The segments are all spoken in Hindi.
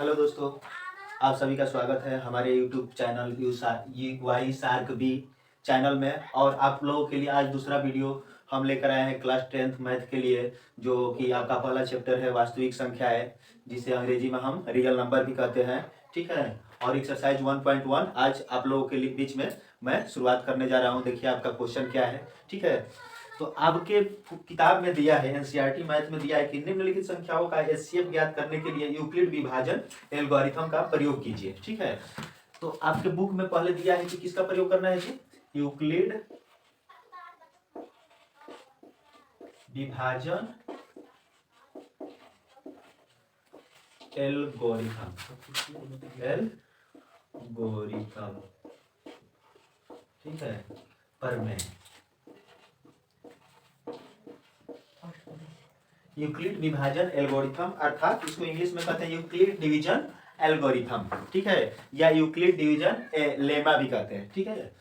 हेलो दोस्तों, आप सभी का स्वागत है हमारे यूट्यूब चैनल वाई सार्क बी चैनल में। और आप लोगों के लिए आज दूसरा वीडियो हम लेकर आए हैं क्लास 10th मैथ के लिए, जो कि आपका पहला चैप्टर है वास्तविक संख्या है, जिसे अंग्रेजी में हम रियल नंबर भी कहते हैं। ठीक है। और एक्सरसाइज 1.1 आज आप लोगों के लिए बीच में मैं शुरुआत करने जा रहा हूँ। देखिए आपका क्वेश्चन क्या है। ठीक है। तो आपके किताब में दिया है, एनसीईआरटी मैथ में दिया है कि निम्नलिखित संख्याओं का एचसीएफ ज्ञात करने के लिए यूक्लिड विभाजन एल्गोरिथम का प्रयोग कीजिए। ठीक है। तो आपके बुक में पहले दिया है कि किसका प्रयोग करना है जी? यूक्लिड विभाजन एल्गोरिथम। ठीक है। प्रमेय यूक्लिड विभाजन एल्गोरिथम, अर्थात इसको इंग्लिश में कहते हैं यूक्लिड डिवीजन एल्गोरिथम। ठीक है। या यूक्लिड डिवीजन लेमा भी कहते हैं। ठीक है।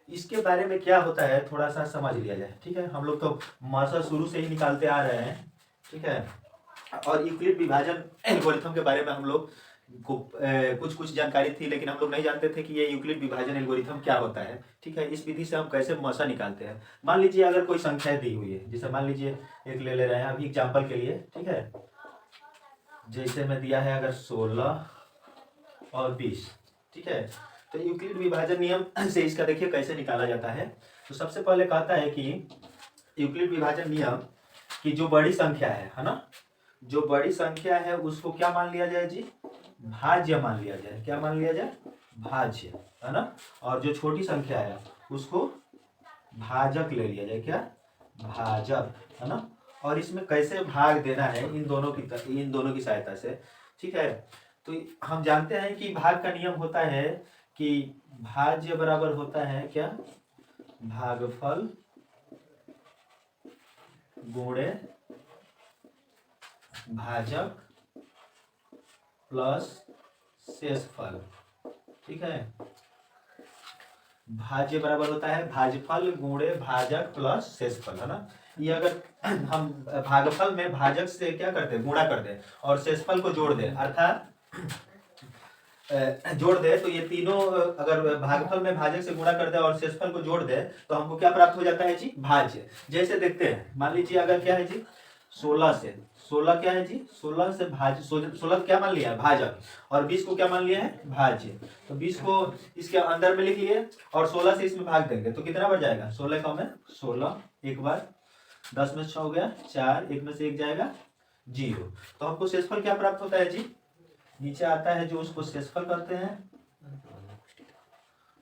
इसके बारे में क्या होता है थोड़ा सा समझ लिया जाए। ठीक है। हम लोग तो मासा शुरू से ही निकालते आ रहे हैं। ठीक है। और यूक्लिड विभाजन एल्गोरिथम के बारे में हम लोग को कुछ कुछ जानकारी थी, लेकिन हम लोग नहीं जानते थे कि ये यूक्लिड विभाजन एल्गोरिथम क्या होता है। ठीक है। इस विधि से हम कैसे मौसा निकालते हैं। मान लीजिए अगर कोई संख्या दी हुई है, जैसे मान लीजिए एक ले रहे हैं अभी एग्जाम्पल के लिए। ठीक है। जैसे में दिया है अगर 16 और 20। ठीक है। तो यूक्लिड विभाजन नियम से इसका देखिए कैसे निकाला जाता है। तो सबसे पहले कहता है कि यूक्लिड विभाजन नियम की जो बड़ी संख्या है ना, जो बड़ी संख्या है उसको क्या मान लिया जाए जी? भाज्य मान लिया जाए। क्या मान लिया जाए? भाज्य, है ना। और जो छोटी संख्या है उसको भाजक ले लिया जाए। क्या? भाजक, है ना। और इसमें कैसे भाग देना है इन दोनों की सहायता से। ठीक है। तो हम जानते हैं कि भाग का नियम होता है कि भाज्य बराबर होता है क्या? भागफल गुणे भाजक प्लस शेषफल। ठीक है। भाज्य बराबर होता है भाजफल गुणे भाजक प्लस शेषफल, है ना। ये अगर हम भागफल में भाजक से क्या करते हैं? गुणा कर दें और शेषफल को जोड़ दें, अर्थात जोड़ दे, तो ये तीनों अगर भागफल में भाजक से गुणा कर दे और शेषफल को जोड़ दे तो हमको क्या प्राप्त हो जाता है जी? भाज्य। जैसे देखते हैं, मान लीजिए अगर क्या है जी? 16 से 16 क्या है जी? 16 से भाज्य, 16 क्या मान लिया है? भाजक। और 20 को क्या मान लिया है? भाज्य। तो 20 को इसके अंदर में लिख लिए और 16 से इसमें भाग देंगे तो कितना बढ़ जाएगा? 16 का में 16, एक बार 10 में 6 हो गया 4, एक में से एक जाएगा 0। तो हमको शेषफल क्या प्राप्त होता है जी? नीचे आता है जो उसको शेषफल कहते हैं,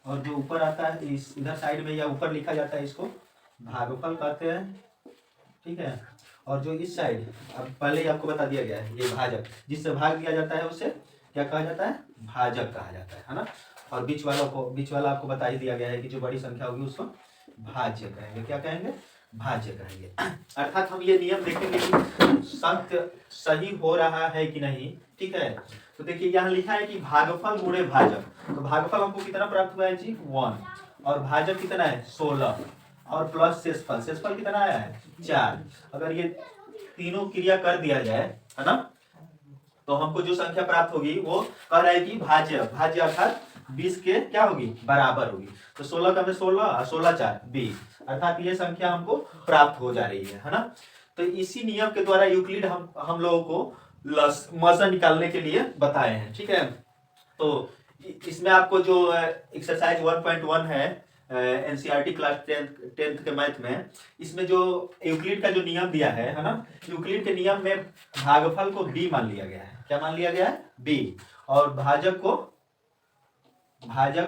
और जो ऊपर आता है इस इधर साइड में या ऊपर लिखा जाता है इसको भागफल कहते हैं। ठीक है। और जो इस साइड, अब पहले ही आपको बता दिया गया है, ये भाजक, जिससे भाग दिया जाता है उसे क्या कहा जाता है? भाजक कहा जाता है ना। और बीच वाला आपको बता ही दिया गया है कि जो बड़ी संख्या होगी उसको भाज्य कहेंगे। क्या कहेंगे? भाज्य कहेंगे। अर्थात हम ये नियम देखेंगे कि सत्य सही हो रहा है कि नहीं। ठीक है। तो देखिए यहाँ लिखा है कि भागफल गुणे भाजक। तो भागफल हमको कितना प्राप्त हुआ है जी? 1। और भाजक कितना है? 16। और प्लस शेषफल, शेषफल कितना आया है? 4। अगर ये तीनों क्रिया कर दिया जाए, है ना, तो हमको जो संख्या प्राप्त होगी वो कह रहा है कि भाज्य अर्थात 20 के क्या होगी? बराबर होगी। तो 16 का में 16, 16 4 20, अर्थात ये संख्या हमको प्राप्त हो जा रही है ना। तो इसी नियम के द्वारा यूक्लिड हम लोगों को मसा निकालने के लिए बताए हैं। ठीक है। तो इसमें आपको जो एक्सरसाइज 1.1 है एनसीईआरटी क्लास 10th के मैथ में, इसमें जो यूक्लिड का जो नियम दिया है ना, यूक्लिड के नियम में भागफल को b मान लिया गया है। क्या मान लिया गया है? b। और भाजक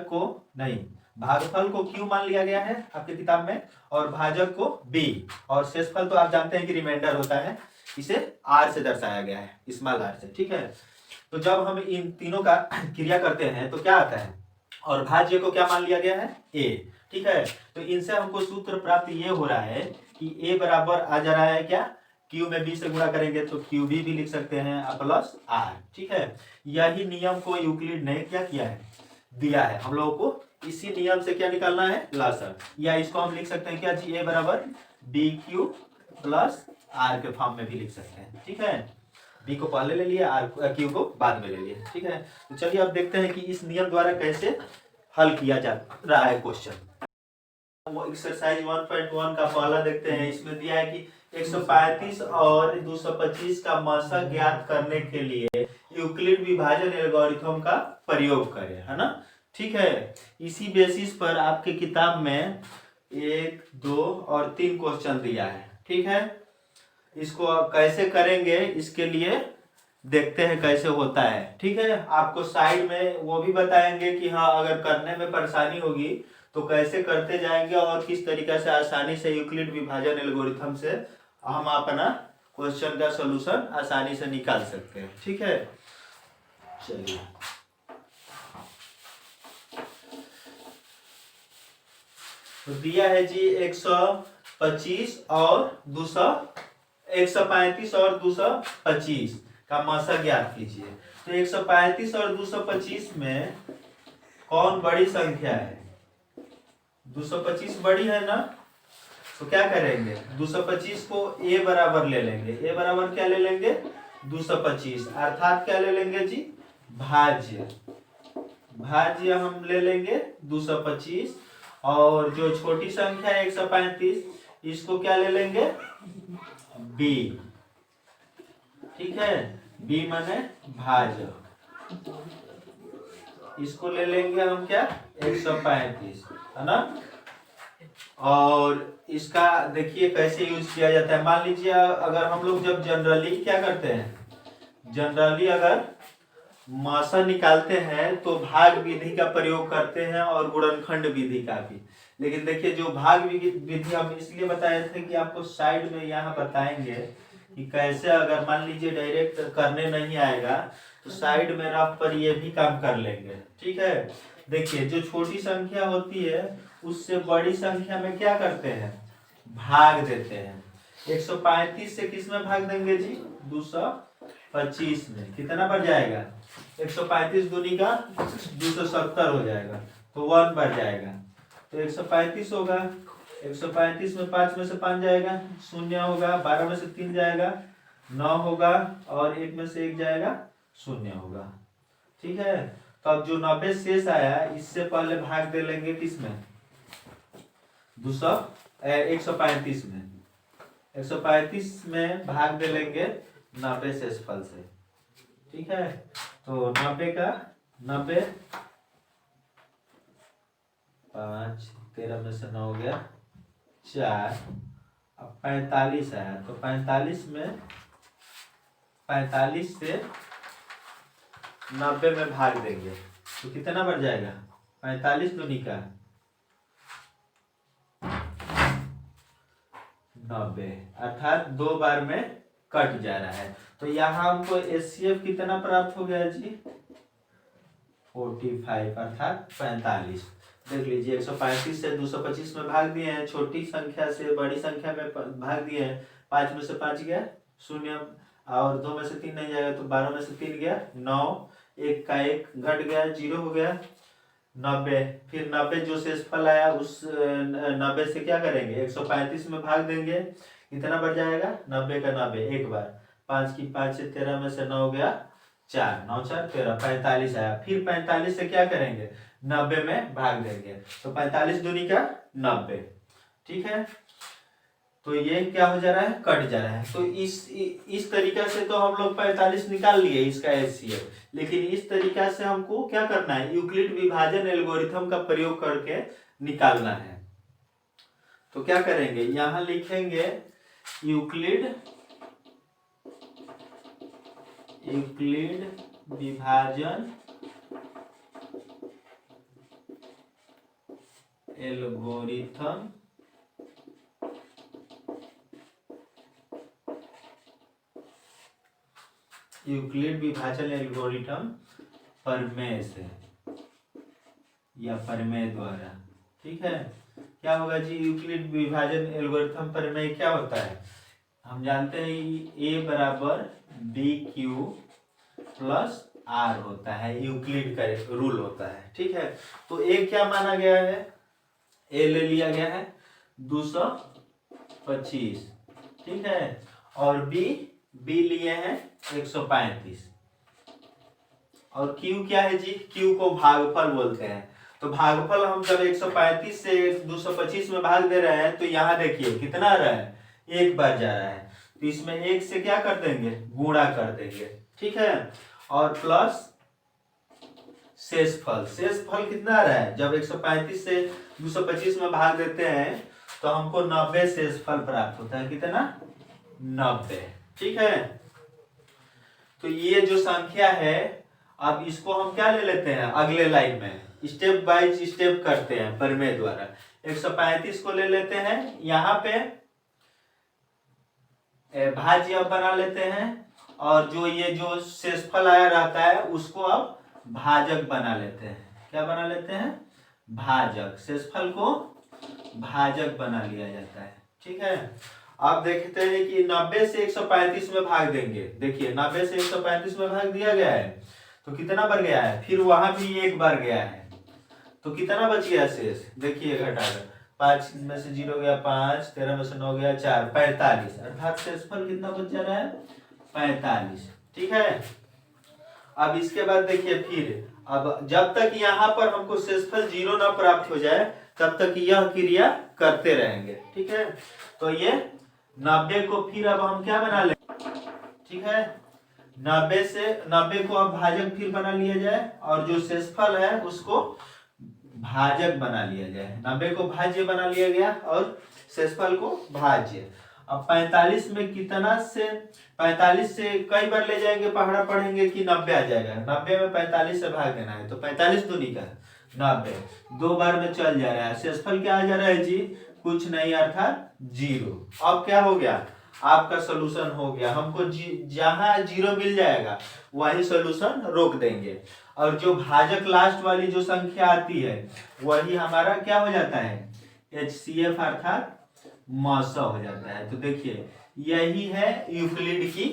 को नहीं, भागफल को q मान लिया गया है आपके किताब में, और भाजक को b। और शेषफल तो आप जानते हैं कि रिमाइंडर होता है, इसे r से दर्शाया गया है, स्मॉल r से। ठीक है। तो जब हम इन तीनों का क्रिया करते हैं तो क्या आता है? और भाज्य को क्या मान लिया गया है? a। ठीक है। तो इनसे हमको सूत्र प्राप्त ये हो रहा है कि a बराबर आ जा रहा है क्या? q में b से गुणा करेंगे तो qb भी लिख सकते हैं प्लस r। ठीक है। यही नियम को यूक्लिड ने क्या किया है? दिया है हम लोगों को। इसी नियम से क्या निकालना है? लासर। या इसको हम लिख सकते हैं क्या जी? a बराबर bq प्लस r के फॉर्म में भी लिख सकते हैं। ठीक है। बी को पहले ले लिए, आर क्यू को बाद में ले लिए। ठीक है, तो चलिए अब देखते हैं कि इस नियम द्वारा कैसे हल किया जा रहा है क्वेश्चन। वो एक्सरसाइज 1.1 का पहला देखते हैं। इसमें दिया है कि 135 और 225 का मासा ज्ञात करने के लिए यूक्लिड विभाजन एल्गोरिथम का प्रयोग करें, है ना। ठीक है, इसी बेसिस पर आपके किताब में 1, 2 और 3 क्वेश्चन दिया है। ठीक है, इसको कैसे करेंगे इसके लिए देखते हैं कैसे होता है। ठीक है, आपको साइड में वो भी बताएंगे कि हाँ अगर करने में परेशानी होगी तो कैसे करते जाएंगे और किस तरीके से आसानी से यूक्लिड विभाजन एल्गोरिथम से हम अपना क्वेश्चन का सलूशन आसानी से निकाल सकते हैं। ठीक है, चलिए तो दिया है जी 135 और 225 का मासा ज्ञात कीजिए। तो 135 और 225 में कौन बड़ी संख्या है? 225 बड़ी है ना, तो क्या करेंगे 225 को a बराबर ले लेंगे। a बराबर क्या ले लेंगे? 225, अर्थात क्या ले लेंगे जी? भाज्य। भाज्य हम ले लेंगे 225, और जो छोटी संख्या है 135, इसको क्या ले लेंगे? b। ठीक है, b माने भाज्य, इसको ले लेंगे हम क्या? 135, है ना। और इसका देखिए कैसे यूज किया जाता है। मान लीजिए अगर हम लोग जब जनरली क्या करते हैं, जनरली अगर मासा निकालते हैं तो भाग विधि का प्रयोग करते हैं और गुणनखंड विधि का भी। लेकिन देखिए जो भाग विधि हम इसलिए बताए थे कि आपको साइड में यहाँ बताएंगे कि कैसे अगर मान लीजिए डायरेक्ट करने नहीं आएगा तो साइड में रफ पर ये भी काम कर लेंगे। ठीक है, देखिए जो छोटी संख्या होती है उससे बड़ी संख्या में क्या करते हैं? भाग देते हैं। 135 से किस में भाग देंगे जी? 225 में। कितना बढ़ जाएगा? 135 दूनी का 270 हो जाएगा, तो 1 बढ़ जाएगा, तो 135 होगा। 135 में 5 में से 5 जाएगा, 0 होगा। 12 में से 3 जाएगा, 9 होगा, और 1 में से 1 जाएगा, 0 होगा। ठीक है, तो अब जो 90 शेष आया इससे पहले भाग दे लेंगे किसमें? 135 में। 135 में भाग दे लेंगे 90 शेषफल से। ठीक है, तो 90 का 90, 5, 13 में से 9 हो गया 4, अब 45 आया, तो 45 में 45 से 90 में भाग देंगे तो कितना बढ़ जाएगा? 45 दूनी का 90, अर्थात 2 बार में कट जा रहा है। तो यहाँ हमको HCF कितना प्राप्त हो गया जी? 45, अर्थात 45। देख लीजिए 135 से 225 में भाग दिए हैं, छोटी संख्या से बड़ी संख्या में भाग दिए हैं। 5 में से 5 गया 0, और 2 में से 3 नहीं जाएगा, तो 12 में से 3 गया 9, 1 का 1 घट गया 0 हो गया। 90, फिर 90 जो शेषफल आया उस 90 से क्या करेंगे? 135 में भाग देंगे, कितना बढ़ जाएगा? 90 का 90 एक बार, 5 की 5 से 13 में से 9 हो गया 4, 9 4 13, 45 आया। फिर 45 से क्या करेंगे? 90 में भाग देंगे, तो 45 दूनी का 90। ठीक है, तो ये क्या हो जा रहा है? कट जा रहा है। तो इस तरीका से तो हम लोग 45 निकाल लिए इसका HCF, लेकिन इस तरीका से हमको क्या करना है? यूक्लिड विभाजन एल्गोरिथम का प्रयोग करके निकालना है। तो क्या करेंगे? यहां लिखेंगे यूक्लिड विभाजन एल्गोरिथम यूक्लिड विभाजन एल्गोरिथम प्रमेय से या प्रमेय द्वारा। ठीक है, क्या होगा जी? यूक्लिड विभाजन एल्गोरिथम प्रमेय क्या होता है? हम जानते हैं A बराबर BQ प्लस R होता है, यूक्लिड का रूल होता है। ठीक है, तो A क्या माना गया है? A ले लिया गया है 225। ठीक है, और B बी लिए हैं 135 और क्यू क्या है जी, क्यू को भागफल बोलते हैं। तो भागफल हम जब 135 से 225 में भाग दे रहे हैं तो यहाँ देखिए कितना आ रहा है, एक बार जा रहा है, तो इसमें एक से क्या कर देंगे, गुणा कर देंगे, ठीक है। और प्लस शेषफल, शेषफल कितना आ रहा है, जब 135 से 225 में भाग देते हैं तो हमको 90 शेषफल प्राप्त होता है, कितना, 90, ठीक है। तो ये जो संख्या है, अब इसको हम क्या ले लेते हैं, अगले लाइन में स्टेप बाय स्टेप करते हैं प्रमेय द्वारा। 135 को ले लेते हैं, यहाँ पे भाज्य अब बना लेते हैं, और जो ये जो शेषफल आया रहता है उसको अब भाजक बना लेते हैं। क्या बना लेते हैं, भाजक, शेषफल को भाजक बना लिया जाता है, ठीक है। अब देखते हैं कि 90 से 135 में भाग देंगे, देखिए 90 से 135 में भाग दिया गया है तो कितना बढ़ गया है, फिर वहां भी एक बार गया है तो कितना बच गया शेष, देखिए घटाकर 5 में से 0 गया 5, 13 में से 9 गया 4, 45, अर्थात शेषफल कितना बच जा रहा है, 45, ठीक है। अब इसके बाद देखिए फिर, अब जब तक यहाँ पर हमको शेषफल 0 ना प्राप्त हो जाए तब तक यह क्रिया करते रहेंगे, ठीक है। तो ये 90 को फिर अब हम क्या बना लें, ठीक है, 90 को अब भाजक फिर बना लिया जाए और जो शेषफल है उसको भाजक बना लिया जाए। 90 को भाज्य बना लिया गया और शेषफल को भाज्य। अब 45 में कितना से 45 से कई बार ले जाएंगे, पहाड़ा पढ़ेंगे कि 90 आ जाएगा, 90 में 45 से भाग देना है तो 45 दूनी का 90, 2 बार में चल जा रहा है, शेषफल क्या आ जा रहा है जी, कुछ नहीं अर्थात 0। अब क्या हो गया, आपका सोल्यूशन हो गया, हमको जहां 0 मिल जाएगा वही सोल्यूशन रोक देंगे और जो भाजक लास्ट वाली जो संख्या आती है वही हमारा क्या हो जाता है, HCF अर्थात मौसा हो जाता है। तो देखिए यही है यूक्लिड की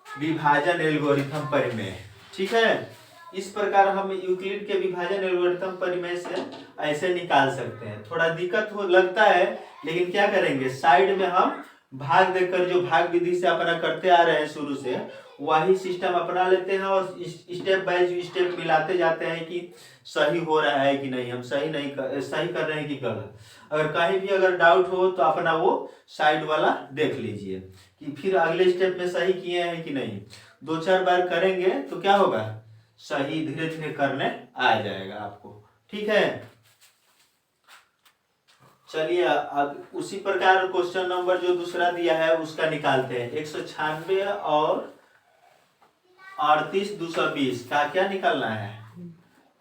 विभाजन एल्गोरिथम परिमेय, ठीक है। इस प्रकार हम यूक्लिड के विभाजन एल्गोरिथम परिमेय से ऐसे निकाल सकते हैं। थोड़ा दिक्कत हो लगता है लेकिन क्या करेंगे, साइड में हम भाग देकर जो भाग विधि से अपना करते आ रहे हैं शुरू से वही सिस्टम अपना लेते हैं और स्टेप बाय स्टेप मिलाते जाते हैं कि सही हो रहा है कि नहीं, हम सही कर रहे हैं कि गलत। अगर कहीं भी अगर डाउट हो तो अपना वो साइड वाला देख लीजिए कि फिर अगले स्टेप में सही किए हैं कि नहीं। 2-4 बार करेंगे तो क्या होगा, सही धीरे धीरे करने आ जाएगा आपको, ठीक है। चलिए अब उसी प्रकार क्वेश्चन नंबर जो दूसरा दिया है उसका निकालते हैं। 196 और 38 220 का क्या निकालना है,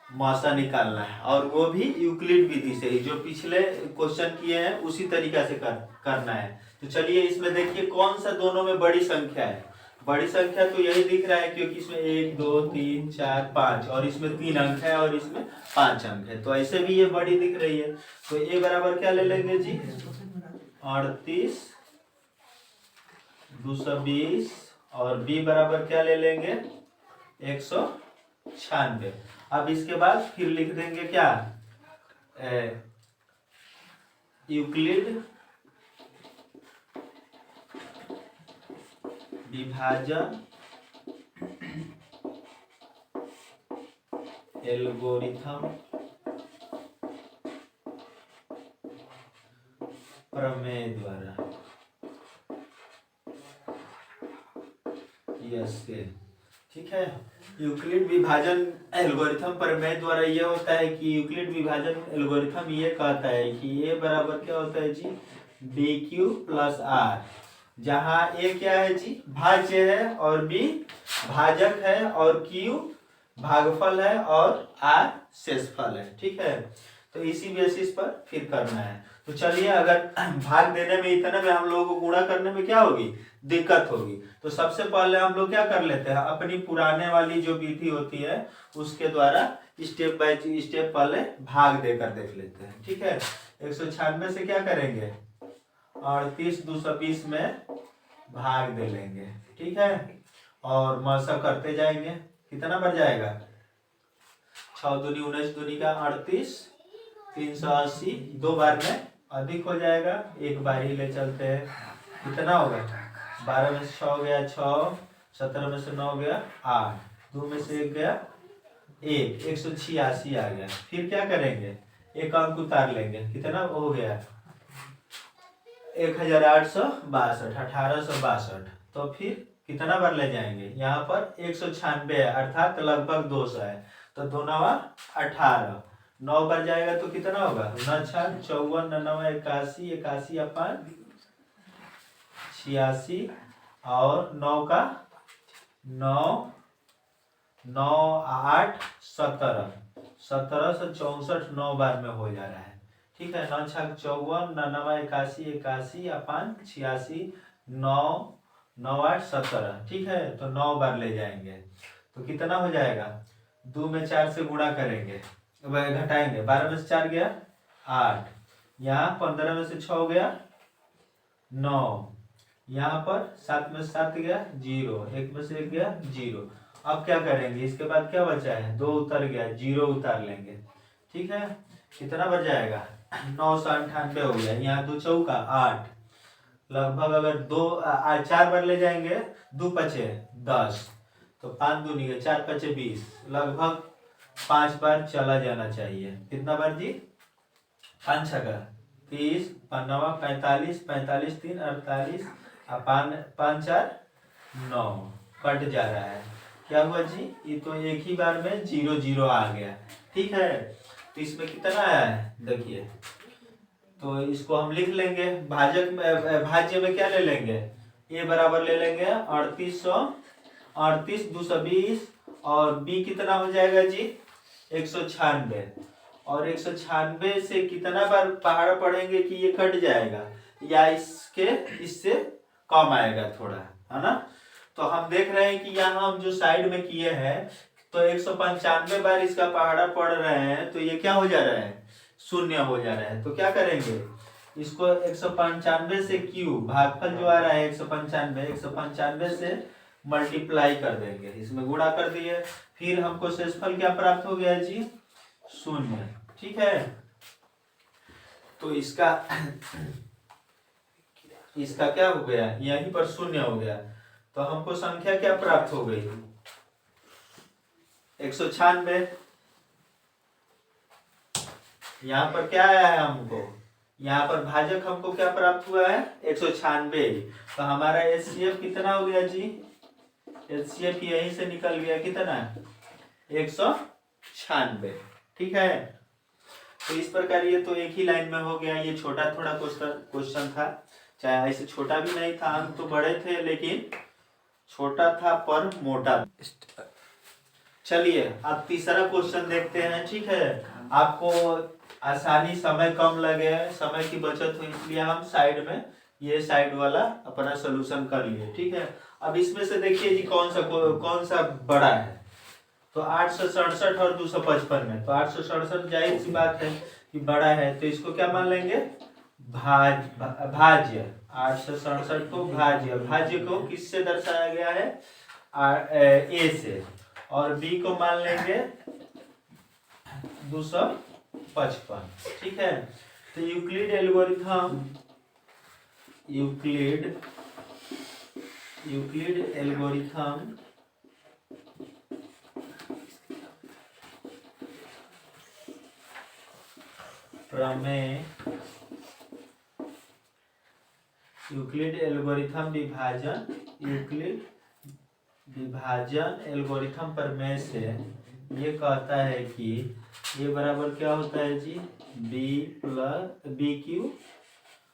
मौसा निकालना है, और वो भी यूक्लिड विधि से ही, जो पिछले क्वेश्चन किए हैं उसी तरीका से करना है। तो चलिए इसमें देखिए कौन सा दोनों में बड़ी संख्या है। बड़ी संख्या तो यही दिख रहा है क्योंकि इसमें 1 2 3 4 5 और इसमें 3 अंक है और इसमें 5 अंक है, तो ऐसे भी ये बड़ी दिख रही है। तो ए बराबर क्या ले लेंगे जी, 38 220 और बी बराबर क्या ले लेंगे, 196। अब इसके बाद फिर लिख देंगे क्या, यूक्लिड विभाजन एल्गोरिथम प्रमेय द्वारा, ठीक है। यूक्लिड विभाजन एल्गोरिथम प्रमेय द्वारा ये होता है कि यूक्लिड विभाजन एल्गोरिथम ये कहता है कि ए बराबर क्या होता है जी, BQ प्लस आर, जहाँ ए क्या है जी, भाज्य है और बी भाजक है और क्यू भागफल है और आर शेषफल है, ठीक है। तो इसी बेसिस पर फिर करना है। तो चलिए अगर भाग देने में इतने में हम लोगों को गुणा करने में क्या होगी, दिक्कत होगी, तो सबसे पहले हम लोग क्या कर लेते हैं, अपनी पुराने वाली जो विधि होती है उसके द्वारा स्टेप बाय स्टेप पहले भाग देकर देख लेते हैं, ठीक है। 196 से क्या करेंगे, 38 220 में भाग दे लेंगे, ठीक है, और मौसा करते जाएंगे, कितना बढ़ जाएगा, 6 दूनी 19 दूनी का 38, 380, 2 बार में अधिक हो जाएगा, एक बार ही ले चलते हैं, कितना होगा 12 में से 6 गया 6, 17 में से 9 गया 8, 2 में से 1 गया 1, 186 आ गया। फिर क्या करेंगे, एक अंक उतार लेंगे, कितना हो गया 1862, 1862। तो फिर कितना बार ले जाएंगे, यहाँ पर 196 है अर्थात लगभग 200 है, तो 2 नवा 18, 9 बार जाएगा तो कितना होगा 9 6 54, 99 81, 81 अपन 86 और 9 का 9 9 8 17, 17 से 64 9 बार में हो जा रहा है। ठीक है, 9 6 54, 99 81, 81 अपन 86, 9 9 8 17। ठीक है, तो 9 बार ले जाएंगे तो कितना हो जाएगा, 2 में 4 से गुणा करेंगे, घटाएंगे, 12 में से 4 गया 8, यहाँ 15 में से 6 गया 9, यहाँ पर 7 में से 7 गया 0, 1 में से 1 गया 0। अब क्या करेंगे, इसके बाद क्या बचा है, 2 उतर गया, 0 उतार लेंगे। ठीक है, कितना बच जाएगा 998 हो गया, यहाँ 2 चौका 8, लगभग अगर 4 बार ले जाएंगे, 2 पचे 10, तो 5 2 नहीं, 4 पचे 20, लगभग 5 बार चला जाना चाहिए। कितना बार जी, 5 छका 30, 5 45, 45 3 48, 5 4 9, कट जा रहा है। क्या हुआ जी, ये तो एक ही बार में 0 0 आ गया। ठीक है, तो इसमें कितना आया है देखिए, तो इसको हम लिख लेंगे, भाजक में भाज्य में क्या ले लेंगे, ए बराबर ले लेंगे 38 220, और बी कितना हो जाएगा जी 196, और 196 से कितना बार पहाड़ पड़ेंगे कि ये कट जाएगा या इससे कम आएगा थोड़ा, है ना। तो हम देख रहे हैं कि यहाँ हम जो साइड में किए हैं तो 195 बार इसका पहाड़ा पड़ रहे हैं, तो ये क्या हो जा रहा है, शून्य हो जा रहा है। तो क्या करेंगे, इसको 195 से क्यूब, भागफल जो आ रहा है 195 से मल्टीप्लाई कर देंगे, इसमें गुणा कर दिए, फिर हमको शेषफल क्या प्राप्त हो गया जी 0। ठीक है, तो इसका क्या हो गया, यहीं पर 0 हो गया, तो हमको संख्या क्या प्राप्त हो गई 196। यहाँ पर क्या आया है हमको, यहाँ पर भाजक हमको क्या प्राप्त हुआ है 196, तो हमारा HCF कितना हो गया जी, HCF यहीं से निकल गया कितना 196। ठीक है, तो इस प्रकार ये तो एक ही लाइन में हो गया, ये छोटा थोड़ा क्वेश्चन था, चाहे ऐसे छोटा भी नहीं था, अंक तो बड़े थे लेकिन छोटा था पर मोटा। चलिए अब तीसरा क्वेश्चन देखते हैं। ठीक है, आपको आसानी, समय कम लगे, समय की बचत हुई, इसलिए हम साइड में ये साइड वाला अपना सोल्यूशन कर लिए। ठीक है, अब इसमें से देखिए जी कौन सा बड़ा है, तो 867 और 255 में, तो 867 जाहिर सी बात है कि बड़ा है, तो इसको क्या मान लेंगे भाज्य, 867 को भाज्य को किससे दर्शाया गया है ए से, और बी को मान लेंगे 255। ठीक है, तो यूक्लिड एल्गोरिथम प्रमेय, यूक्लिड विभाजन एल्गोरिथम प्रमेय से ये कहता है कि ये बराबर क्या होता है जी BQ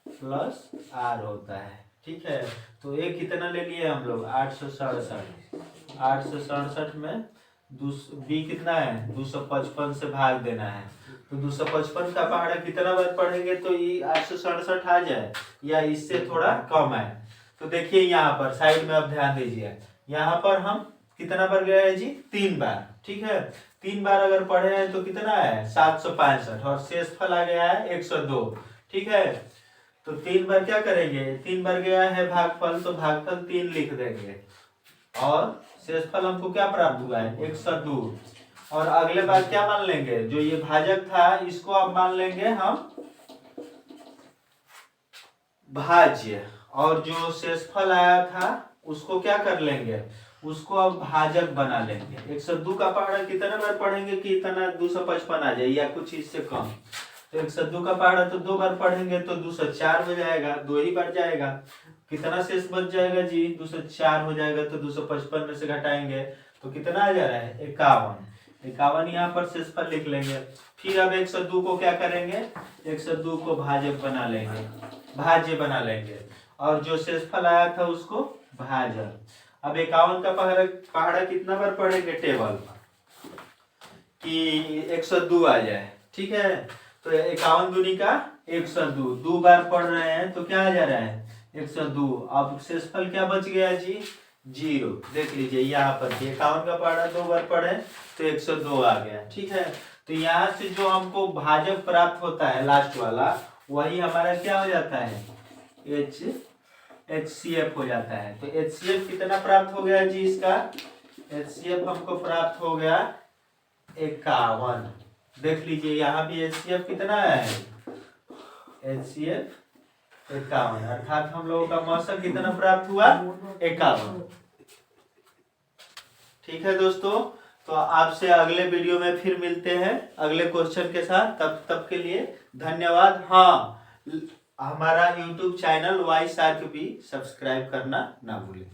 प्लस R होता है। ठीक है, तो ये कितना ले लिए हम लोग 867 में बी कितना है 255 से भाग देना है, तो 255 का पहाड़ा कितना बार पढ़ेंगे तो ये 867 आ जाए या इससे थोड़ा कम है। तो देखिए यहाँ पर साइड में अब ध्यान दीजिए, यहाँ पर हम कितना बार गए हैं जी 3 बार। ठीक है, 3 बार अगर पढ़े हैं तो कितना है 765, और शेषफल आ गया है 102। ठीक है, तो 3 बार क्या करेंगे, 3 बार गया है भागफल, तो भागफल 3 लिख देंगे, और शेषफल हमको क्या प्राप्त हुआ है 102। और अगले बार क्या मान लेंगे, जो ये भाजक था इसको अब मान लेंगे हम भाज्य, और जो शेषफल आया था उसको क्या कर लेंगे, उसको अब भाजक बना लेंगे। 102 का पहाड़ा कितना बार पढ़ेंगे कि इतना 255 आ जाए या कुछ इससे कम। तो 102 का पहाड़ा तो 2 बार पढ़ेंगे तो 204 हो जाएगा, 2 ही बार जाएगा। कितना शेष बच जाएगा जी, 204 हो जाएगा। तो 255 में से घटाएंगे तो कितना आ जा रहा है, 51। 51 यहाँ पर शेषफल लिख लेंगे। फिर अब 102 को क्या करेंगे, 102 को भाजक बना लेंगे, भाज्य बना लेंगे, और जो शेषफल आया था उसको भाजक। अब 51 का पहाड़ा कितना बार पढ़ेंगे टेबल कि 102 आ जाए, ठीक है। तो 51 दूनी का 102, 2 बार पढ़ रहे हैं तो क्या आ जा रहा है, 102। अब शेषफल क्या बच गया जी, 0। देख लीजिए यहाँ पर 51 का पहाड़ा 2 बार पढ़े तो 102 आ गया, ठीक है। तो यहाँ से जो हमको भाजक प्राप्त होता है लास्ट वाला, वही हमारा क्या हो जाता है, HCF हो जाता है। तो HCF कितना प्राप्त हो गया जी इसका, HCF हमको प्राप्त हो गया 51। देख लीजिए यहाँ भी HCF कितना है, HCF 51, अर्थात हम लोगों का मौसम कितना प्राप्त हुआ, 51। ठीक है दोस्तों, तो आपसे अगले वीडियो में फिर मिलते हैं अगले क्वेश्चन के साथ। तब के लिए धन्यवाद। हाँ, हमारा YouTube चैनल वाई सार्क भी सब्सक्राइब करना ना भूलें।